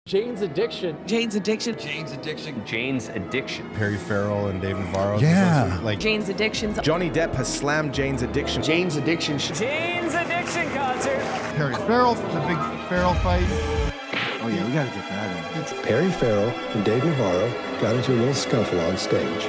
Jane's Addiction. Jane's Addiction. Jane's Addiction. Jane's Addiction. Perry Farrell and Dave Navarro. Yeah. Like Jane's Addiction. Johnny Depp has slammed Jane's Addiction. Jane's Addiction. Jane's Addiction concert. Perry Farrell, the big Farrell fight. Oh yeah, we gotta get that in. Perry Farrell and Dave Navarro got into a little scuffle on stage.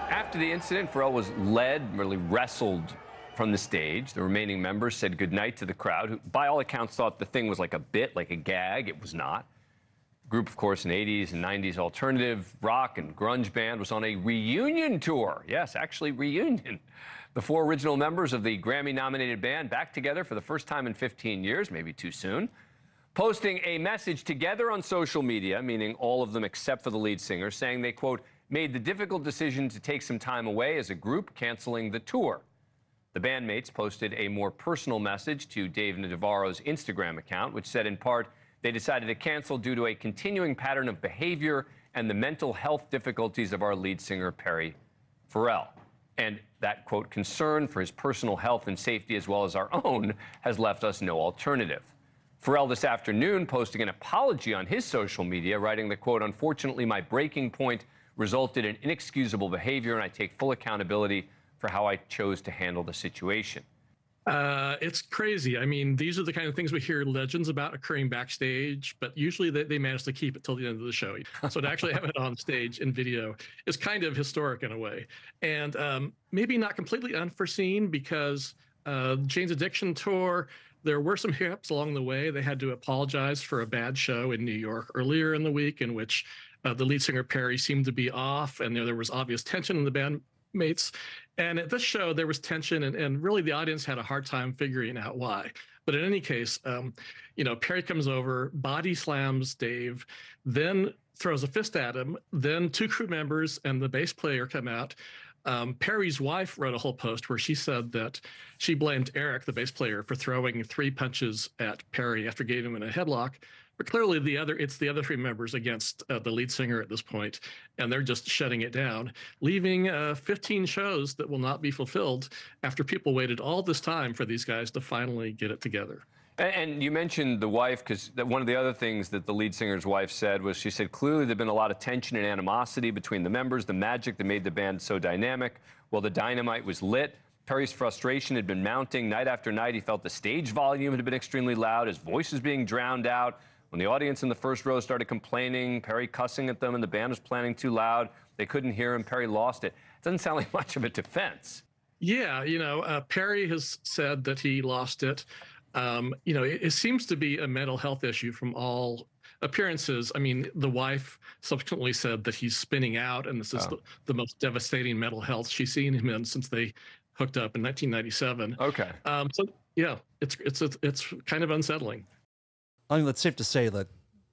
After the incident, Ferrell was really wrestled from the stage. The remaining members said goodnight to the crowd, who, by all accounts, thought the thing was like a bit, like a gag. It was not. The group, of course, an 80s and 90s alternative rock and grunge band, was on a reunion tour. Yes, actually, reunion. The four original members of the Grammy-nominated band back together for the first time in 15 years, maybe too soon, posting a message together on social media, meaning all of them except for the lead singer, saying they, quote, made the difficult decision to take some time away as a group, canceling the tour. The Bandmates posted a more personal message to Dave Navarro's Instagram account, which said in part, they decided to cancel due to a continuing pattern of behavior and the mental health difficulties of our lead singer, Perry Farrell. And that, quote, concern for his personal health and safety as well as our own has left us no alternative. Ferrell this afternoon posting an apology on his social media, writing the quote, unfortunately, my breaking point resulted in inexcusable behavior, and I take full accountability for how I chose to handle the situation. It's crazy. I mean, these are the kind of things we hear legends about occurring backstage, but usually they manage to keep it till the end of the show. So to actually have it on stage in video is kind of historic in a way. And maybe not completely unforeseen because Jane's Addiction tour, there were some hiccups along the way. They had to apologize for a bad show in New York earlier in the week in which the lead singer, Perry, seemed to be off, and there was obvious tension in the bandmates. And at this show, there was tension, and really the audience had a hard time figuring out why. But in any case, Perry comes over, body slams Dave, then throws a fist at him, then two crew members and the bass player come out. Perry's wife wrote a whole post where she said that she blamed Eric, the bass player, for throwing 3 punches at Perry after getting him in a headlock. But clearly it's the other 3 members against the lead singer at this point, and they're just shutting it down, leaving 15 shows that will not be fulfilled after people waited all this time for these guys to finally get it together. And you mentioned the wife, because one of the other things that the lead singer's wife said was, she said, clearly there'd been a lot of tension and animosity between the members, the magic that made the band so dynamic. Well, the dynamite was lit. Perry's frustration had been mounting night after night. He felt the stage volume had been extremely loud. His voice was being drowned out. When the audience in the first row started complaining, Perry cussing at them, and the band was playing too loud, they couldn't hear him, Perry lost it. It doesn't sound like much of a defense. Yeah, Perry has said that he lost it. It seems to be a mental health issue from all appearances. I mean, the wife subsequently said that he's spinning out, and this is the most devastating mental health she's seen him in since they hooked up in 1997. Okay. So yeah, it's kind of unsettling. I think it's safe to say that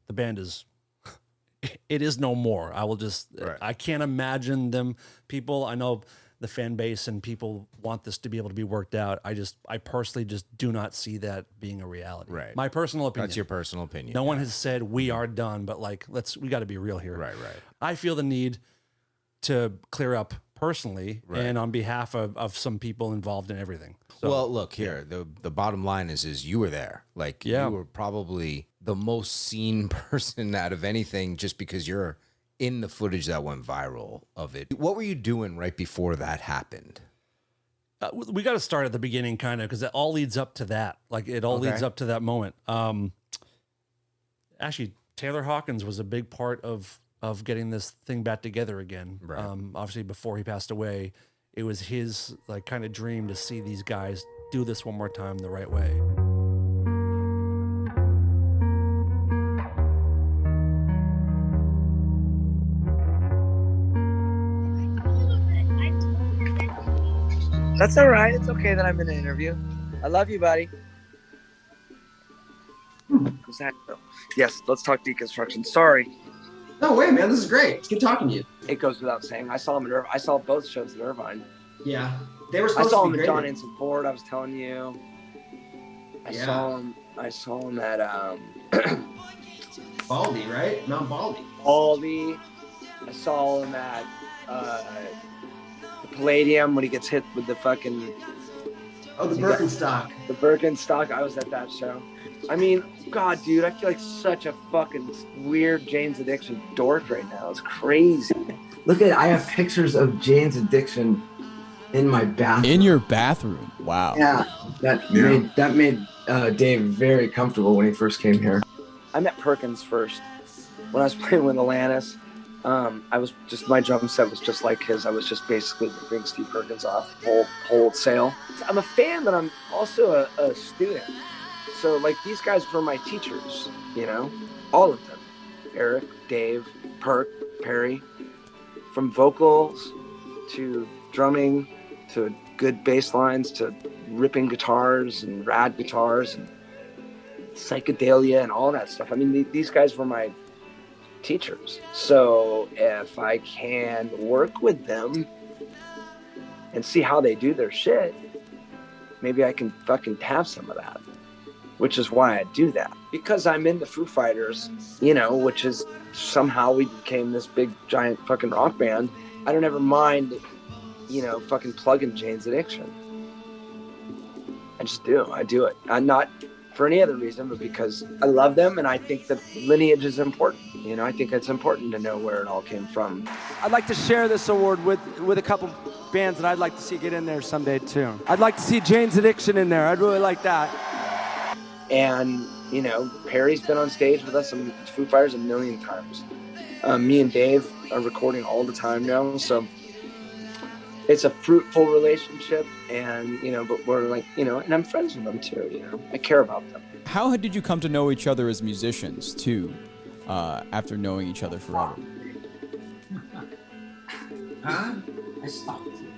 the band it is no more. I will just, Right. I can't imagine them. I know the fan base and people want this to be able to be worked out. I personally just do not see that being a reality. Right. My personal opinion. That's your personal opinion. No one has said we are done, but we got to be real here. Right. I feel the need to clear up personally and on behalf of some people involved in everything. So, well, look here. The bottom line is you were there. Like, you were probably the most seen person out of anything, just because you're in the footage that went viral of it. What were you doing right before that happened? We got to start at the beginning, kind of, because it all leads up to that. Like, it all leads up to that moment. Actually, Taylor Hawkins was a big part of getting this thing back together again. Right. Obviously, before he passed away, it was his kind of dream to see these guys do this one more time the right way. That's all right. It's okay that I'm in an interview. I love you, buddy. Who's that? Yes, let's talk deconstruction. Sorry. No way, man. This is great. It's good talking to you. It goes without saying. I saw him at I saw both shows at Irvine. Yeah. They were I supposed saw to him be at great. John Anson Ford, I was telling you. I saw him at Baldy, right? Mount Baldy. Baldy. I saw him at the Palladium when he gets hit with the fucking the Birkenstock. The Birkenstock. I was at that show. I mean, God, dude, I feel like such a fucking weird Jane's Addiction dork right now. It's crazy. Look at, I have pictures of Jane's Addiction in my bathroom. In your bathroom? Wow. Yeah, that made Dave very comfortable when he first came here. I met Perkins first when I was playing with Alanis. My drum set was just like his. I was just basically ripping Steve Perkins off wholesale. I'm a fan, but I'm also a student. So like these guys were my teachers, you know, all of them. Eric, Dave, Perk, Perry, from vocals to drumming to good bass lines to ripping guitars and rad guitars and psychedelia and all that stuff. I mean, these guys were my teachers. So if I can work with them and see how they do their shit, maybe I can fucking have some of that. Which is why I do that. Because I'm in the Foo Fighters, you know, which is somehow we became this big giant fucking rock band. I don't ever mind, you know, fucking plugging Jane's Addiction. I just do. I do it. I'm not for any other reason, but because I love them and I think that lineage is important. You know, I think it's important to know where it all came from. I'd like to share this award with a couple bands that I'd like to see get in there someday too. I'd like to see Jane's Addiction in there. I'd really like that. And, you know, Perry's been on stage with us and Foo Fighters a million times. Me and Dave are recording all the time now. So it's a fruitful relationship. And, you know, but we're like, you know, and I'm friends with them too, you know. I care about them. How did you come to know each other as musicians too, after knowing each other forever? Huh? I stalked you.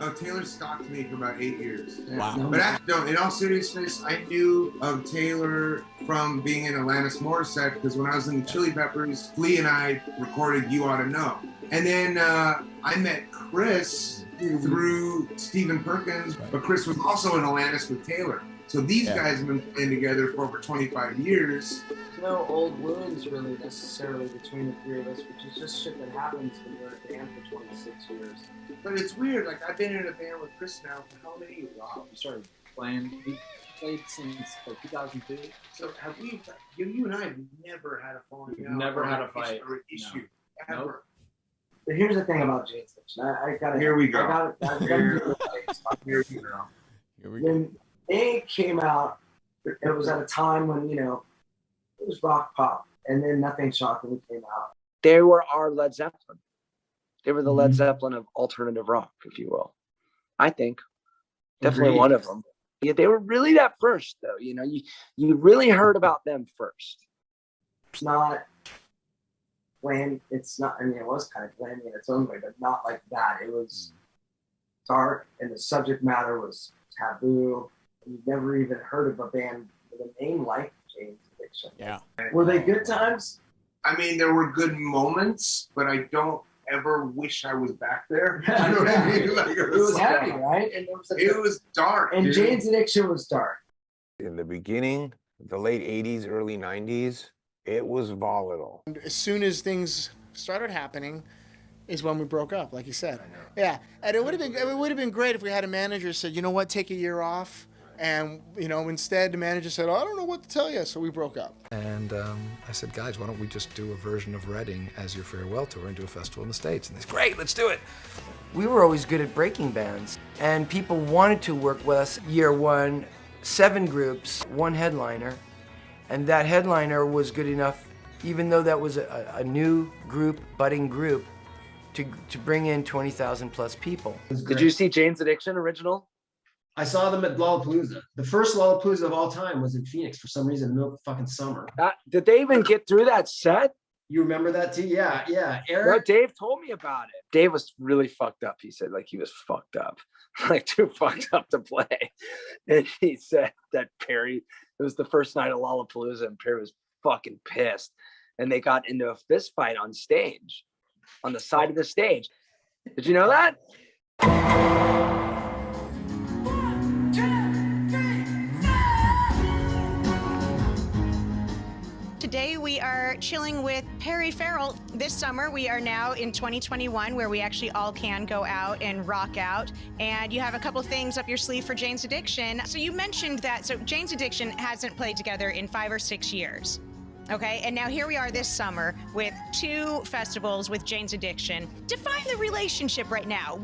Oh, Taylor stalked me for about 8 years. Wow. But no, in all seriousness, I knew of Taylor from being in Alanis Morissette because when I was in the Chili Peppers, Flea and I recorded You Ought to Know. And then I met Chris through Stephen Perkins, but Chris was also in Alanis with Taylor. So these guys have been playing together for over 25 years. No old wounds really necessarily between the three of us, which is just shit that happens when you're in a band for 26 years. But it's weird, like I've been in a band with Chris now for how many years? Wow, we started playing, we played since like 2002. So have we, you and I have never had a falling out. Never had a fight. Or an issue, ever. Nope. But here's the thing about Jane's Addiction. I gotta. Here we go. I gotta Here we go. Here we go. When they came out, it was at a time when, you know, it was rock pop, and then Nothing Shocking came out. They were our Led Zeppelin. They were the Led Zeppelin of alternative rock, if you will. I think. Definitely Agreed. one of them. Yeah, they were really that first, though. You know, you really heard about them first. It's not bland. It's not. I mean, it was kind of bland in its own way, but not like that. It was dark, and the subject matter was taboo. And you've never even heard of a band with a name like Jane's Addiction. Yeah. Were they good times? I mean, there were good moments, but I don't ever wish I was back there. You know what I mean? Like, It was heavy, right? And it was dark. And dude. Jane's Addiction was dark. In the beginning, the late 80s, early 90s, it was volatile. As soon as things started happening is when we broke up, like you said. Yeah, and it would have been great if we had a manager who said, you know what, take a year off. And, you know, instead the manager said, oh, I don't know what to tell you. So we broke up. And I said, guys, why don't we just do a version of Reading as your farewell tour and do a festival in the States? And they said, great, let's do it. We were always good at breaking bands, and people wanted to work with us. Year one, 7 groups, 1 headliner, and that headliner was good enough, even though that was a new group, budding group, to bring in 20,000 plus people. Did you see Jane's Addiction original? I saw them at Lollapalooza. The first Lollapalooza of all time was in Phoenix for some reason in the middle of fucking summer. Did they even get through that set? You remember that too? Yeah. No, Dave told me about it. Dave was really fucked up. He said like he was fucked up. like too fucked up to play. And he said that Perry, it was the first night of Lollapalooza, and Perry was fucking pissed. And they got into a fist fight on stage, on the side of the stage. Did you know that? Today we are chilling with Perry Farrell. This summer we are now in 2021 where we actually all can go out and rock out. And you have a couple things up your sleeve for Jane's Addiction. So you mentioned that, so Jane's Addiction hasn't played together in 5 or 6 years. Okay, and now here we are this summer with 2 festivals with Jane's Addiction. Define the relationship right now.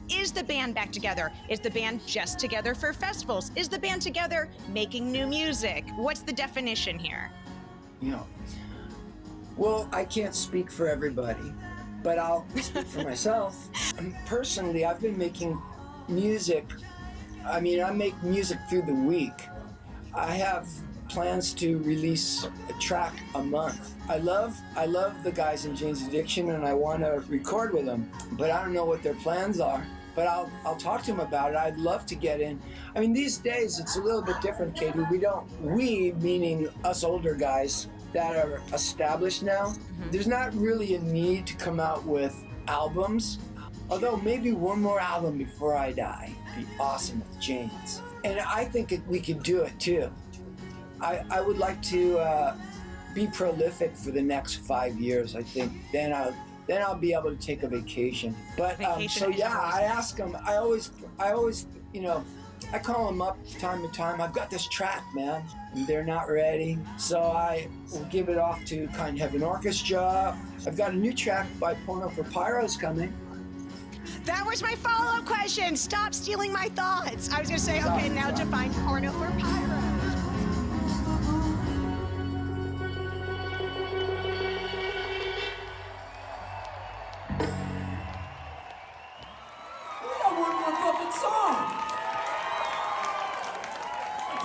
Is the band back together? Is the band just together for festivals? Is the band together making new music? What's the definition here? Yeah. Well, I can't speak for everybody, but I'll speak for myself. Personally, I've been making music. I mean, I make music through the week. I have plans to release a track a month. I love the guys in Jane's Addiction, and I want to record with them, but I don't know what their plans are. But I'll talk to them about it. I'd love to get in. I mean, these days it's a little bit different, Katie. We meaning us older guys that are established now, there's not really a need to come out with albums. Although maybe one more album before I die would be awesome with Jane's. And I think we could do it too. I would like to be prolific for the next 5 years. I think then I'll be able to take a vacation. But so yeah, I ask them. I always, you know, I call them up time to time. I've got this track, man, and they're not ready. So I will give it off to Kind Heaven Orchestra. I've got a new track by Porno for Pyros coming. That was my follow-up question. Stop stealing my thoughts. I was going to say, okay, now define Porno for Pyros.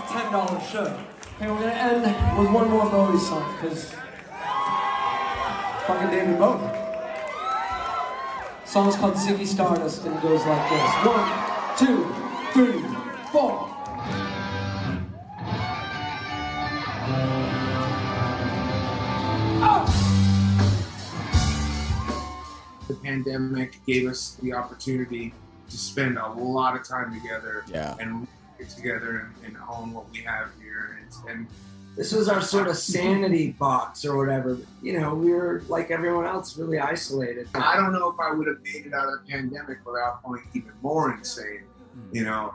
$10 show. Okay, we're gonna end with one more Bowie song, because fucking David Bowie. The song's called Ziggy Stardust, and it goes like this. 1, 2, 3, 4. The pandemic gave us the opportunity to spend a lot of time together and get together and own what we have here. And this was our sort of sanity box or whatever. You know, we were like everyone else, really isolated. I don't know if I would have made it out of the pandemic without going even more insane, you know,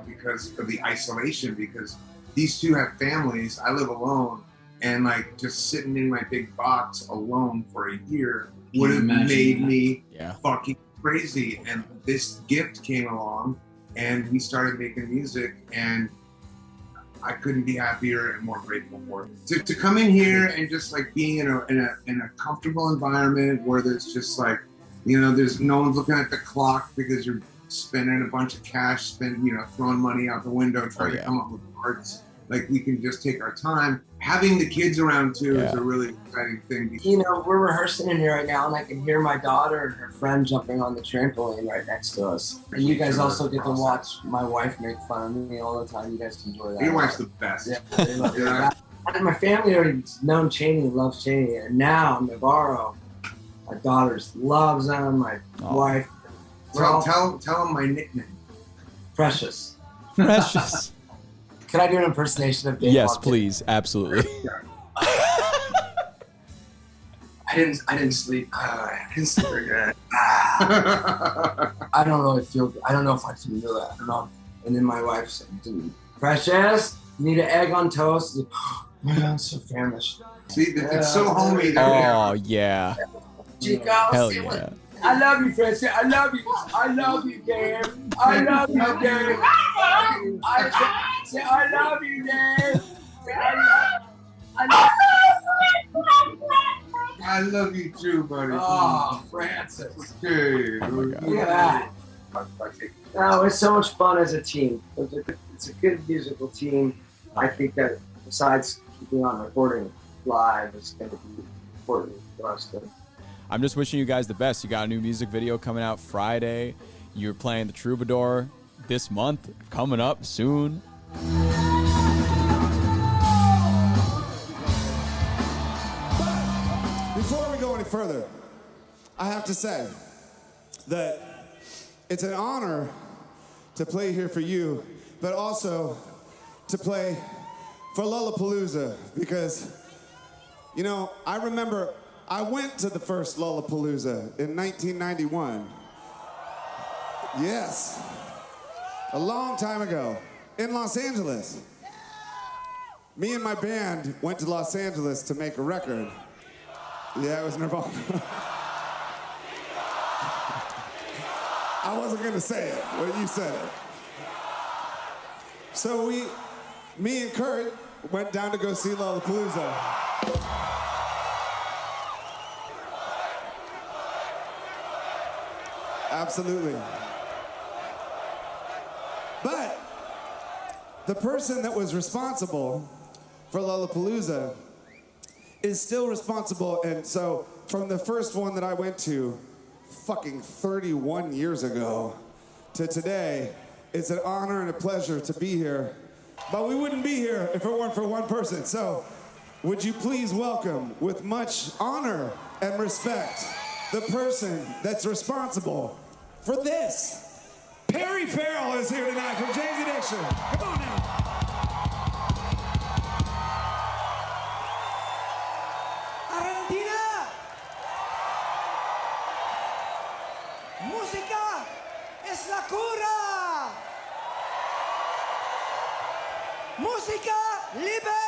because of the isolation, because these two have families. I live alone, and like just sitting in my big box alone for a year would have made me fucking crazy. And this gift came along, and we started making music, and I couldn't be happier and more grateful for it. To come in here and just like being in a comfortable environment where there's just like, you know, there's no one's looking at the clock because you're spending a bunch of cash, throwing money out the window, trying to come up with parts. Like, we can just take our time. Having the kids around too is a really exciting thing. You know, we're rehearsing in here right now, and I can hear my daughter and her friend jumping on the trampoline right next to us. And you guys also get to watch my wife make fun of me all the time. You guys enjoy that. Your wife's the best. Yeah, they love it. And my family already known Cheney, loves Cheney, and now Navarro, my daughters loves them. My wife. Tell them my nickname. Precious. Precious. Can I do an impersonation of Dave? Yes, please. Absolutely. I didn't sleep. I didn't sleep very good. I don't really feel. I don't know if I can do that. I don't know. And then my wife said, "Precious, you need an egg on toast." Oh my God, I'm so famished. See, it's so homey. Oh yeah. Chico, Hell yeah. I love you, Francis. I love you. I love you, Dave. I love you, Dave. I love you, Dave. I love you too, buddy. Oh, Francis. Okay. Look at that. No, it's so much fun as a team. It's a good musical team. I think that besides keeping on recording live, it's going to be important for us to. I'm just wishing you guys the best. You got a new music video coming out Friday. You're playing the Troubadour this month, coming up soon. Before we go any further, I have to say that it's an honor to play here for you, but also to play for Lollapalooza, because, you know, I remember I went to the first Lollapalooza in 1991. Yes, a long time ago, in Los Angeles. Me and my band went to Los Angeles to make a record. Yeah, it was Nirvana. I wasn't gonna say it, but you said it. So me and Kurt went down to go see Lollapalooza. Absolutely. But the person that was responsible for Lollapalooza is still responsible, and so from the first one that I went to fucking 31 years ago to today, it's an honor and a pleasure to be here. But we wouldn't be here if it weren't for one person. So would you please welcome, with much honor and respect, the person that's responsible for this. Perry Farrell is here tonight from Jane's Addiction. Come on now. Argentina. Música es la cura. Música libera.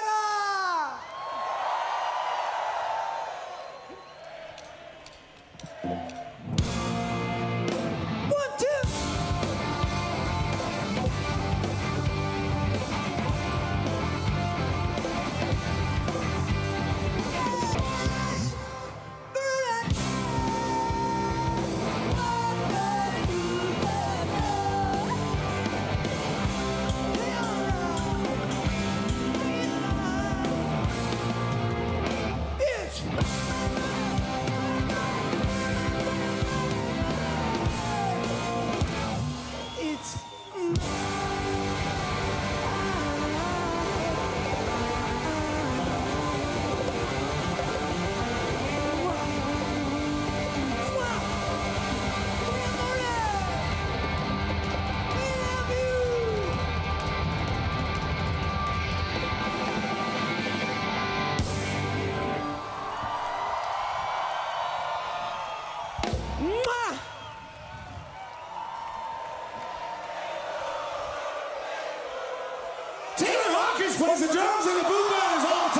Hawkins plays the drums and the Foo Fighters all the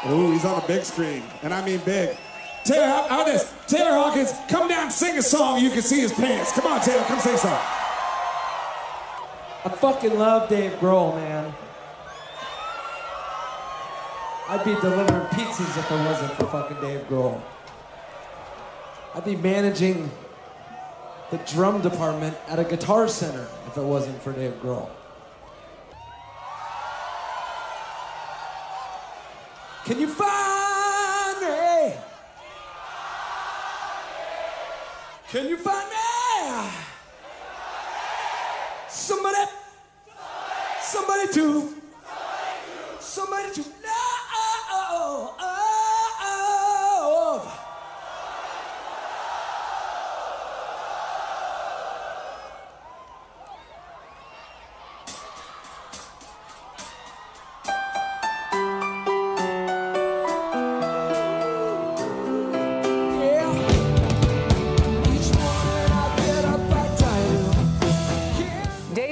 time. Ooh, he's on a big screen, and I mean big. Taylor, how about this? Taylor Hawkins, come down, sing a song. You can see his pants. Come on, Taylor, come sing a song. I fucking love Dave Grohl, man. I'd be delivering pizzas if it wasn't for fucking Dave Grohl. I'd be managing the drum department at a Guitar Center if it wasn't for Dave Grohl. Can you find me? Can you find me? Somebody to love.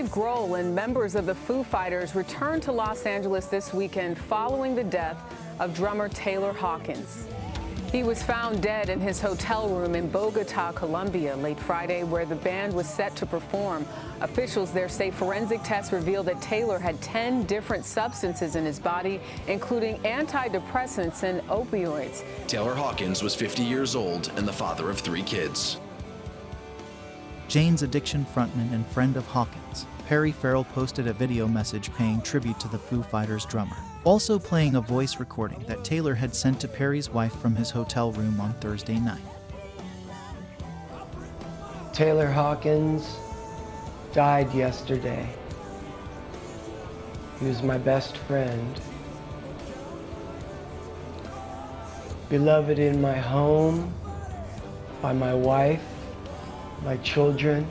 Grohl and members of the Foo Fighters returned to Los Angeles this weekend following the death of drummer Taylor Hawkins. He was found dead in his hotel room in Bogota, Colombia, late Friday, where the band was set to perform. Officials there say forensic tests revealed that Taylor had 10 different substances in his body, including antidepressants and opioids. Taylor Hawkins was 50 years old and the father of 3 kids. Jane's Addiction frontman and friend of Hawkins, Perry Farrell posted a video message paying tribute to the Foo Fighters drummer, also playing a voice recording that Taylor had sent to Perry's wife from his hotel room on Thursday night. Taylor Hawkins died yesterday. He was my best friend. Beloved in my home, by my wife, my children,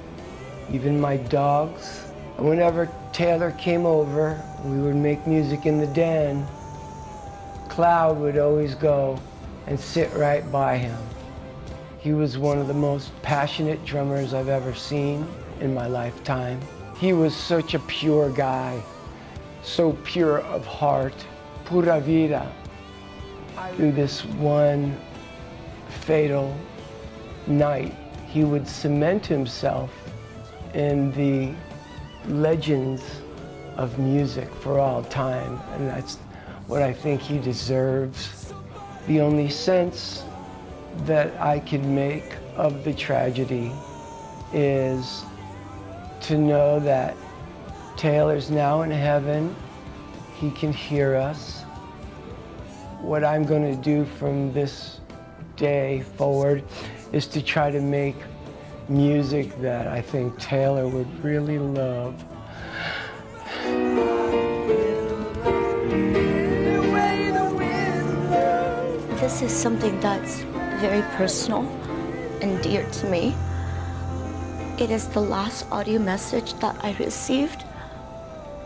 even my dogs. And whenever Taylor came over, we would make music in the den. Cloud would always go and sit right by him. He was one of the most passionate drummers I've ever seen in my lifetime. He was such a pure guy, so pure of heart, pura vida. Through this one fatal night, he would cement himself in the legends of music for all time, and that's what I think he deserves. The only sense that I can make of the tragedy is to know that Taylor's now in heaven. He can hear us. What I'm going to do from this day forward is to try to make music that I think Taylor would really love. This is something that's very personal and dear to me. It is the last audio message that I received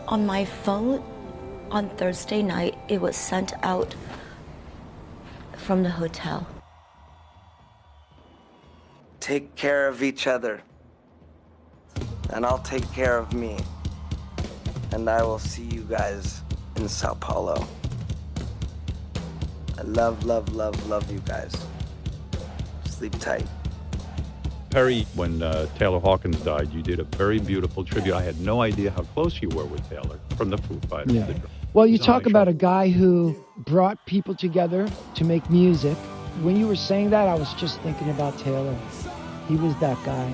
on my phone on Thursday night. It was sent out from the hotel. Take care of each other, and I'll take care of me. And I will see you guys in Sao Paulo. I love, love, love, love you guys. Sleep tight. Perry, when Taylor Hawkins died, you did a very beautiful tribute. I had no idea how close you were with Taylor from the Foo Fighters. Yeah. Well, you talk about a guy who brought people together to make music. When you were saying that, I was just thinking about Taylor. He was that guy.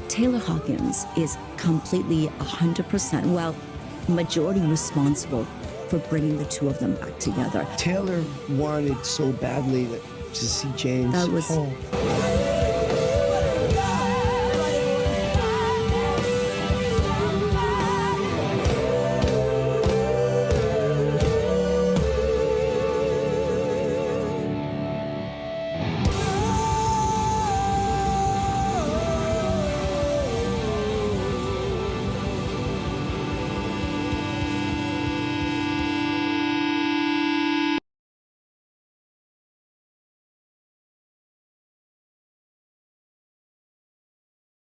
Taylor Hawkins is completely 100%, well, majority responsible for bringing the two of them back together. Taylor wanted so badly to see James That was home.